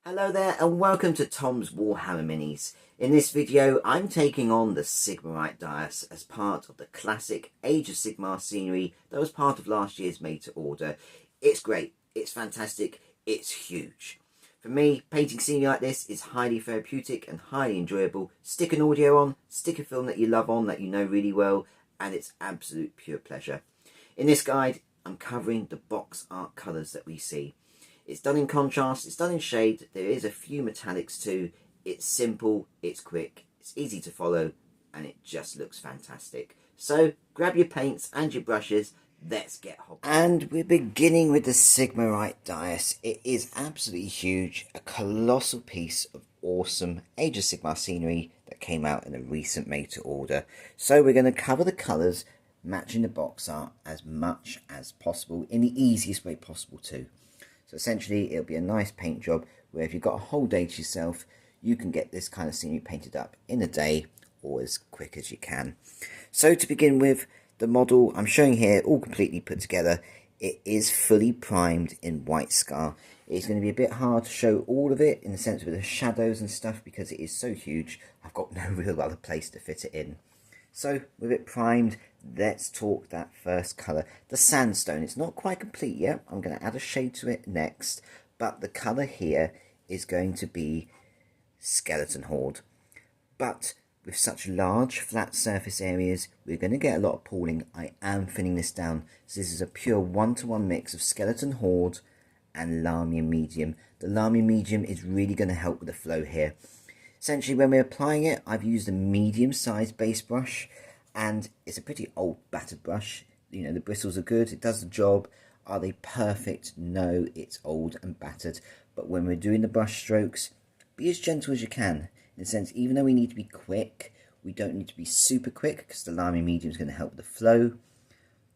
Hello there and welcome to Tom's Warhammer Minis. In this video I'm taking on the Sigmarite Dais as part of the classic Age of Sigmar scenery that was part of last year's Made to Order. It's great, it's fantastic, it's huge. For me, painting scenery like this is highly therapeutic and highly enjoyable. Stick an audio on, stick a film that you love on that you know really well, and it's absolute pure pleasure. In this guide I'm covering the box art colours that we see. It's done in contrast, it's done in shade, there is a few metallics too. It's simple, it's quick, it's easy to follow, and it just looks fantastic. So grab your paints and your brushes, let's get hot. And we're beginning with the Sigmarite Dais. It is absolutely huge, a colossal piece of awesome Age of Sigmar scenery that came out in a recent Made to Order. So we're going to cover the colours matching the box art as much as possible in the easiest way possible too. So essentially it'll be a nice paint job where if you've got a whole day to yourself, you can get this kind of scenery painted up in a day or as quick as you can. So to begin with, the model I'm showing here, all completely put together, it is fully primed in white scar. It's going to be a bit hard to show all of it in the sense of the shadows and stuff because it is so huge. I've got no real other place to fit it in. So with it primed, let's talk that first colour, the sandstone. It's not quite complete yet. I'm going to add a shade to it next, but the colour here is going to be Skeleton Horde. But with such large flat surface areas, we're going to get a lot of pooling. I am thinning this down. So this is a pure one-to-one mix of Skeleton Horde and Lahmium Medium. The Lahmium Medium is really going to help with the flow here. Essentially, when we're applying it, I've used a medium-sized base brush, and it's a pretty old battered brush. You know, the bristles are good, it does the job. Are they perfect? No, it's old and battered. But when we're doing the brush strokes, be as gentle as you can. In a sense, even though we need to be quick, we don't need to be super quick because the Lahmium Medium is going to help with the flow.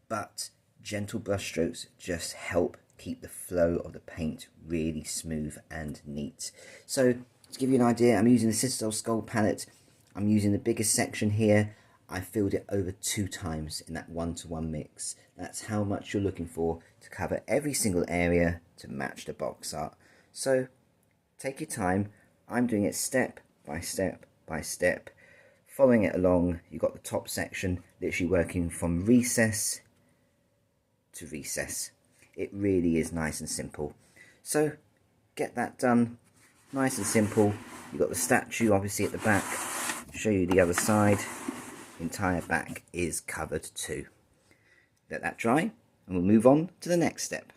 But gentle brush strokes just help keep the flow of the paint really smooth and neat. So to give you an idea, I'm using the Citadel Skull palette. I'm using the biggest section here. I filled it over 2 times in that one-to-one mix. That's how much you're looking for to cover every single area to match the box art. So take your time. I'm doing it step by step by step, following it along. You've got the top section literally working from recess to recess. It really is nice and simple. So get that done. Nice and simple. You've got the statue obviously at the back. I'll show you the other side. The entire back is covered too. Let that dry and we'll move on to the next step.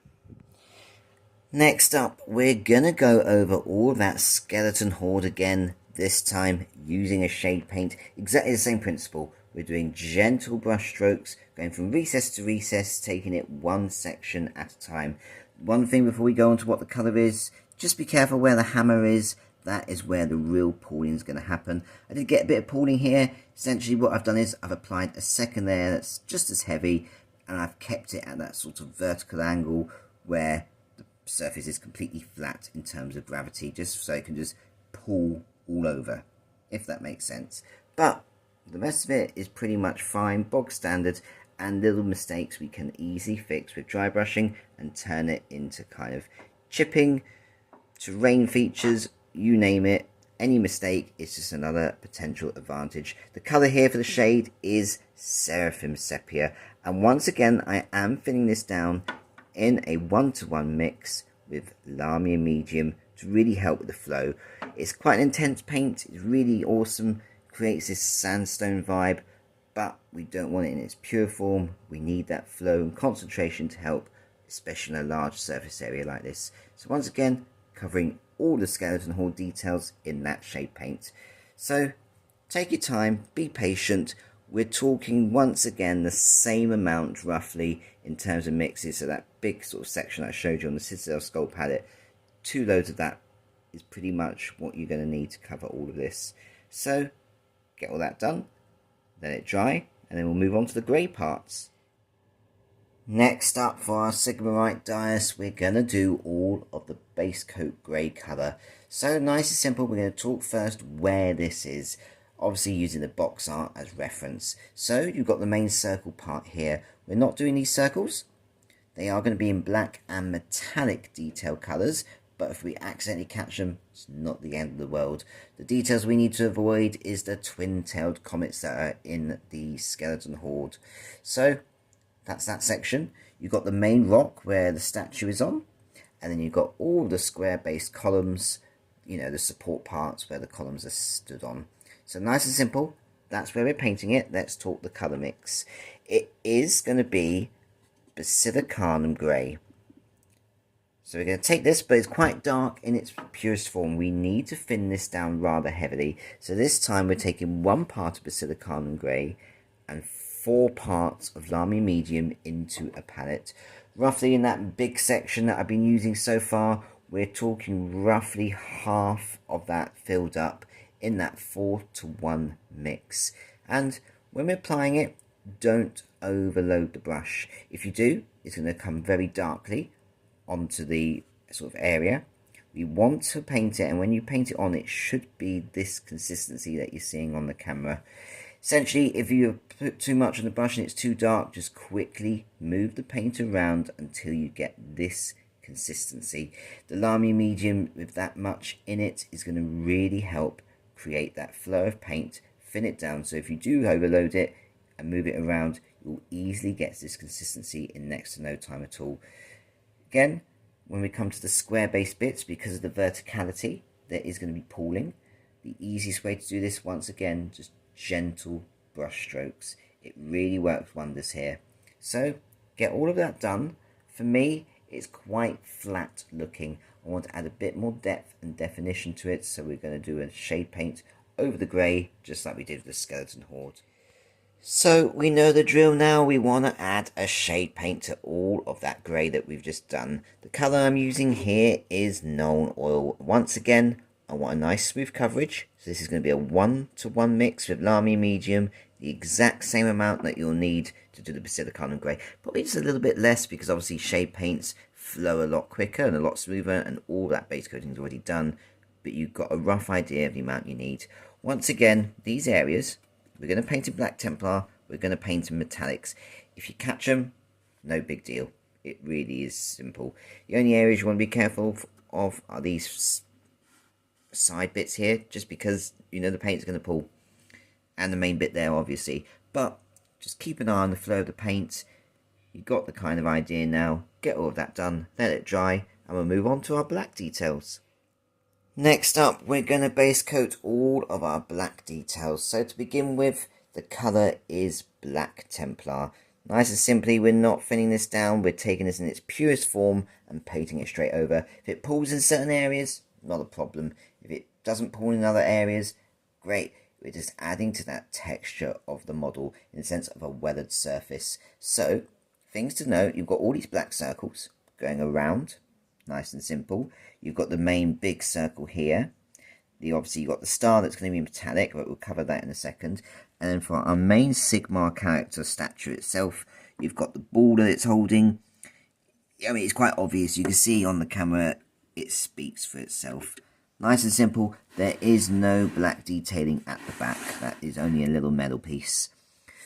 Next up, we're gonna go over all that Skeleton Horde again, this time using a shade paint. Exactly the same principle. We're doing gentle brush strokes, going from recess to recess, taking it one section at a time. One thing before we go on to what the colour is, just be careful where the hammer is. That is where the real pooling is going to happen. I did get a bit of pooling here. Essentially what I've done is I've applied a second layer that's just as heavy, and I've kept it at that sort of vertical angle where the surface is completely flat in terms of gravity, just so it can just pool all over, if that makes sense. But the rest of it is pretty much fine, bog standard, and little mistakes we can easily fix with dry brushing and turn it into kind of chipping, terrain features, you name it. Any mistake is just another potential advantage. The colour here for the shade is Seraphim Sepia, and once again I am thinning this down in a one-to-one mix with Lahmium Medium to really help with the flow. It's quite an intense paint, it's really awesome, creates this sandstone vibe, but we don't want it in its pure form. We need that flow and concentration to help, especially in a large surface area like this. So once again, covering all the Skeleton Horde details in that shade paint. So take your time, be patient. We're talking once again the same amount roughly in terms of mixes. So that big sort of section I showed you on the Citadel Skull palette, 2 loads of that is pretty much what you're going to need to cover all of this. So get all that done, let it dry, and then we'll move on to the grey parts. Next up for our Sigmarite Dais, we're going to do all of the base coat grey colour. So nice and simple, we're going to talk first where this is. Obviously using the box art as reference. So you've got the main circle part here. We're not doing these circles. They are going to be in black and metallic detail colours, but if we accidentally catch them, it's not the end of the world. The details we need to avoid is the twin-tailed comets that are in the skeleton horde. So that's that section. You've got the main rock where the statue is on, and then you've got all the square-based columns, you know, the support parts where the columns are stood on. So nice and simple. That's where we're painting it. Let's talk the colour mix. It is going to be Basilicanum Grey. So we're going to take this, but it's quite dark in its purest form. We need to thin this down rather heavily. So this time we're taking 1 part of Basilicanum Grey and 4 parts of Lahmium Medium into a palette. Roughly in that big section that I've been using so far, we're talking roughly half of that filled up in that 4-to-1 mix. And when we're applying it, don't overload the brush. If you do, it's going to come very darkly onto the sort of area. We want to paint it, and when you paint it on, it should be this consistency that you're seeing on the camera. Essentially, if you put too much on the brush and it's too dark, just quickly move the paint around until you get this consistency. The Lahmium Medium with that much in it is going to really help create that flow of paint, thin it down, so if you do overload it and move it around, you'll easily get this consistency in next to no time at all. Again, when we come to the square-based bits, because of the verticality, there is going to be pooling. The easiest way to do this, once again, just gentle brush strokes. It really works wonders here. So, get all of that done. For me, it's quite flat looking. I want to add a bit more depth and definition to it, so we're going to do a shade paint over the grey, just like we did with the skeleton horde. So we know the drill now. We want to add a shade paint to all of that grey that we've just done. The colour I'm using here is Nuln Oil. Once again, I want a nice smooth coverage. So this is going to be a 1-to-1 mix with Lahmium Medium, the exact same amount that you'll need to do the Basilicanum Grey. Probably just a little bit less, because obviously shade paints flow a lot quicker and a lot smoother, and all that base coating is already done. But you've got a rough idea of the amount you need. Once again, these areas, we're going to paint in Black Templar, we're going to paint in metallics. If you catch them, no big deal. It really is simple. The only areas you want to be careful of are these side bits here, just because, you know, the paint's going to pull. And the main bit there, obviously. But just keep an eye on the flow of the paint. You've got the kind of idea now. Get all of that done, let it dry, and we'll move on to our black details. Next up, we're going to base coat all of our black details. So to begin with, the colour is Black Templar. Nice and simply, we're not thinning this down, we're taking this in its purest form and painting it straight over. If it pulls in certain areas, not a problem. If it doesn't pull in other areas, great. We're just adding to that texture of the model in the sense of a weathered surface. So, things to note, you've got all these black circles going around. Nice and simple. You've got the main big circle here. Obviously you've got the star that's going to be metallic, but we'll cover that in a second. And then for our main Sigmar character statue itself, you've got the ball that it's holding. I mean, it's quite obvious. You can see on the camera, it speaks for itself. Nice and simple. There is no black detailing at the back. That is only a little metal piece.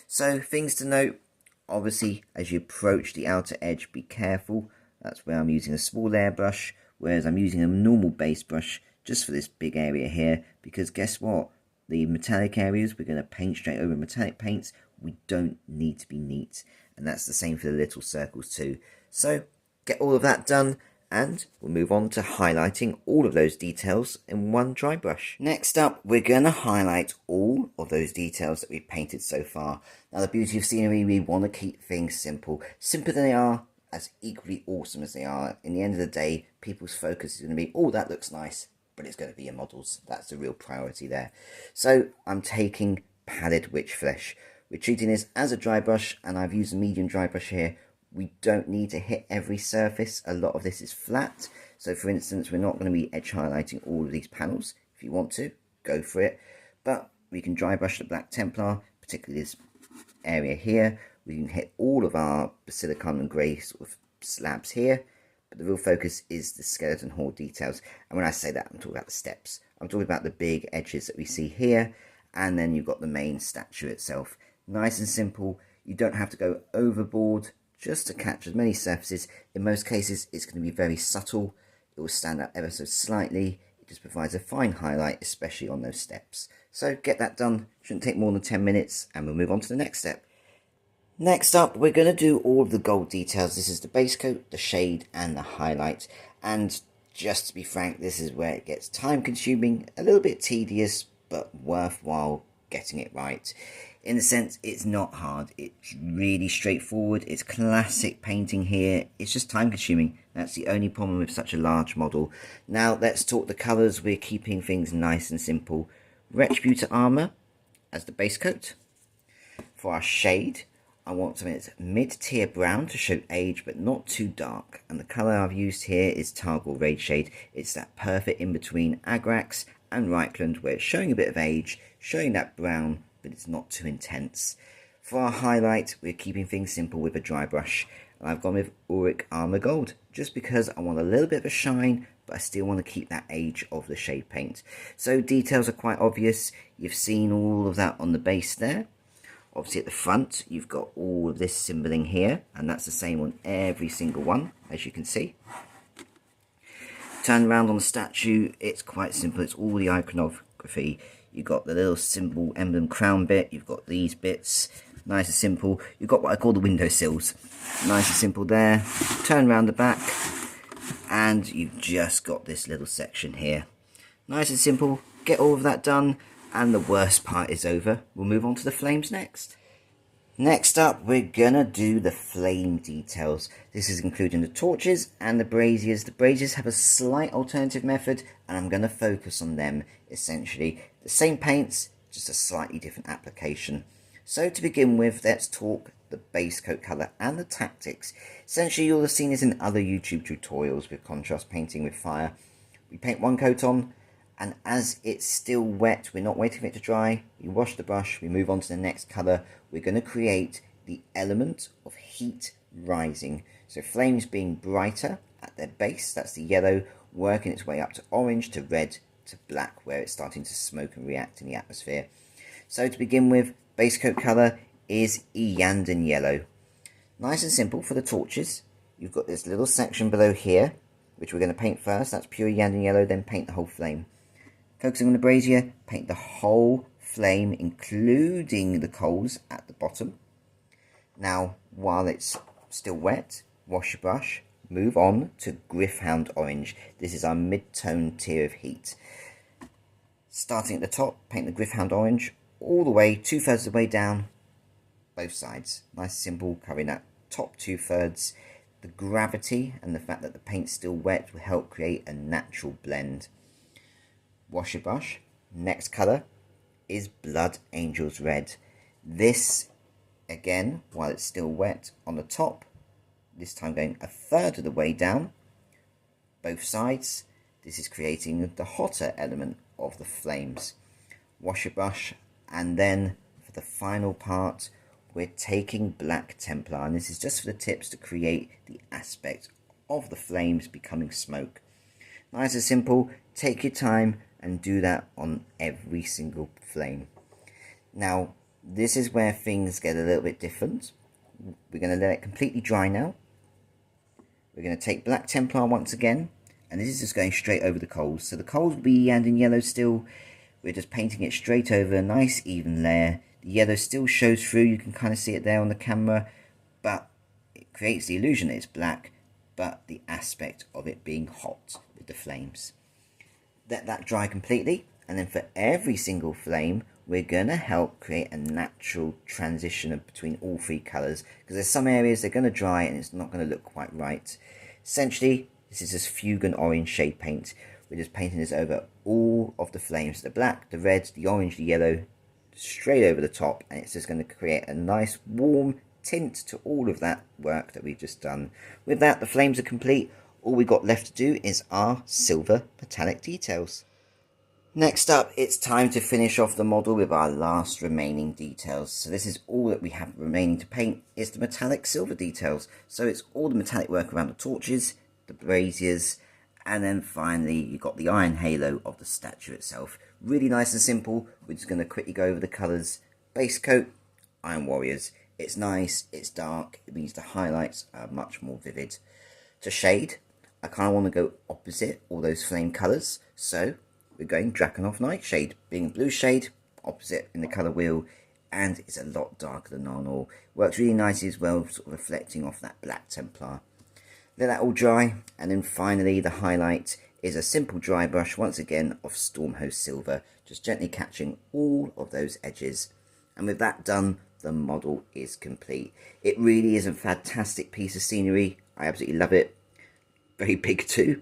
So, things to note. Obviously, as you approach the outer edge, be careful. That's where I'm using a small airbrush, whereas I'm using a normal base brush just for this big area here, because guess what? The metallic areas, we're going to paint straight over metallic paints. We don't need to be neat, and that's the same for the little circles too. So, get all of that done, and we'll move on to highlighting all of those details in one dry brush. Next up, we're going to highlight all of those details that we've painted so far. Now, the beauty of scenery, we want to keep things simple. Simpler than they are, as equally awesome as they are. In the end of the day, people's focus is going to be, oh, that looks nice, but it's going to be your models. That's the real priority there. So I'm taking Pallid Witch Flesh. We're treating this as a dry brush, and I've used a medium dry brush here. We don't need to hit every surface. A lot of this is flat. So for instance, we're not going to be edge highlighting all of these panels. If you want to, go for it. But we can dry brush the Black Templar, particularly this area here. We can hit all of our Basilicanum Grey sort of slabs here, but the real focus is the skeleton horde details. And when I say that, I'm talking about the steps. I'm talking about the big edges that we see here, and then you've got the main statue itself. Nice and simple. You don't have to go overboard just to catch as many surfaces. In most cases, it's going to be very subtle. it will stand out ever so slightly. It just provides a fine highlight, especially on those steps. So get that done, shouldn't take more than 10 minutes, and we'll move on to the next step. Next up, we're going to do all of the gold details. This is the base coat, the shade, and the highlight. And just to be frank, this is where it gets time consuming, a little bit tedious, but worthwhile getting it right. In the sense, it's not hard. It's really straightforward. It's classic painting here. It's just time consuming. That's the only problem with such a large model. Now, let's talk the colours. We're keeping things nice and simple. Retributor Armour as the base coat. For our shade, I want something that's mid-tier brown to show age, but not too dark. And the colour I've used here is Targor Rageshade. It's that perfect in-between Agrax and Reichland, where it's showing a bit of age, showing that brown, but it's not too intense. For our highlight, we're keeping things simple with a dry brush. And I've gone with Auric Armour Gold, just because I want a little bit of a shine, but I still want to keep that age of the shade paint. So details are quite obvious. You've seen all of that on the base there. Obviously at the front, you've got all of this symboling here, and that's the same on every single one, as you can see. Turn around on the statue, it's quite simple. It's all the iconography. You've got the little symbol emblem crown bit, you've got these bits, nice and simple. You've got what I call the windowsills, nice and simple there. Turn around the back, and you've just got this little section here. Nice and simple, get all of that done. And the worst part is over. We'll move on to the flames next. Next up, we're gonna do the flame details. This is including the torches and the braziers. The braziers have a slight alternative method, and I'm gonna focus on them, essentially. The same paints, just a slightly different application. So to begin with, let's talk the base coat colour and the tactics. Essentially, you'll have seen this in other YouTube tutorials with contrast painting with fire. We paint one coat on, and as it's still wet, we're not waiting for it to dry, we wash the brush, we move on to the next colour. We're going to create the element of heat rising. So flames being brighter at their base, that's the yellow, working its way up to orange, to red, to black, where it's starting to smoke and react in the atmosphere. So to begin with, base coat colour is Iyanden Yellow. Nice and simple for the torches. You've got this little section below here, which we're going to paint first. That's pure Iyanden Yellow, then paint the whole flame. Focusing on the brazier, paint the whole flame, including the coals at the bottom. Now, while it's still wet, wash your brush, move on to Gryph Hound Orange. This is our mid-tone tier of heat. Starting at the top, paint the Gryph Hound Orange all the way, 2/3 of the way down, both sides. Nice and simple, covering that top 2/3. The gravity and the fact that the paint's still wet will help create a natural blend. Wash your brush. Next colour is Blood Angel's Red. This, again, while it's still wet on the top, this time going 1/3 of the way down, both sides. This is creating the hotter element of the flames. Wash your brush, and then for the final part, we're taking Black Templar, and this is just for the tips to create the aspect of the flames becoming smoke. Nice and simple, take your time, and do that on every single flame. Now, this is where things get a little bit different. We're going to let it completely dry now. We're going to take Black Templar once again, and this is just going straight over the coals. So the coals will be Iyanden Yellow still. We're just painting it straight over, a nice even layer. The yellow still shows through, you can kind of see it there on the camera, but it creates the illusion that it's black, but the aspect of it being hot with the flames. Let that dry completely, and then for every single flame we're going to help create a natural transition between all three colours, because there's some areas they're going to dry and it's not going to look quite right. Essentially, this is this Fuegan Orange shade paint. We're just painting this over all of the flames, the black, the red, the orange, the yellow, straight over the top, and it's just going to create a nice warm tint to all of that work that we've just done. With that, the flames are complete. All we got left to do is our silver metallic details. Next up, it's time to finish off the model with our last remaining details. So this is all that we have remaining to paint, is the metallic silver details. So it's all the metallic work around the torches, the braziers, and then finally you've got the iron halo of the statue itself. Really nice and simple. We're just going to quickly go over the colours. Base coat, Iron Warriors. It's nice, it's dark, it means the highlights are much more vivid. To shade, I kind of want to go opposite all those flame colours, so we're going Drakenhof Nightshade, being a blue shade, opposite in the colour wheel, and it's a lot darker than Nuln Oil. Works really nicely as well, sort of reflecting off that black Templar. Let that all dry, and then finally the highlight is a simple dry brush, once again of Stormhost Silver, just gently catching all of those edges. And with that done, the model is complete. It really is a fantastic piece of scenery. I absolutely love it. Very big too,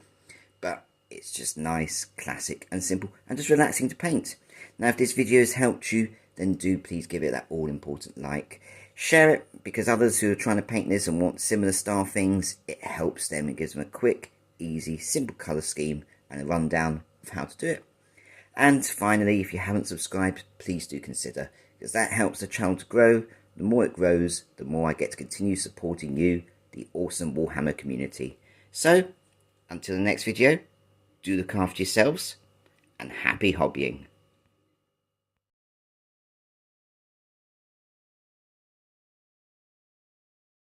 but it's just nice, classic and simple, and just relaxing to paint. Now if this video has helped you, then do please give it that all important like. Share it, because others who are trying to paint this and want similar style things, it helps them. It gives them a quick, easy, simple colour scheme and a rundown of how to do it. And finally, if you haven't subscribed, please do consider, because that helps the channel to grow. The more it grows, the more I get to continue supporting you, the awesome Warhammer community. So, until the next video, do look after yourselves, and happy hobbying.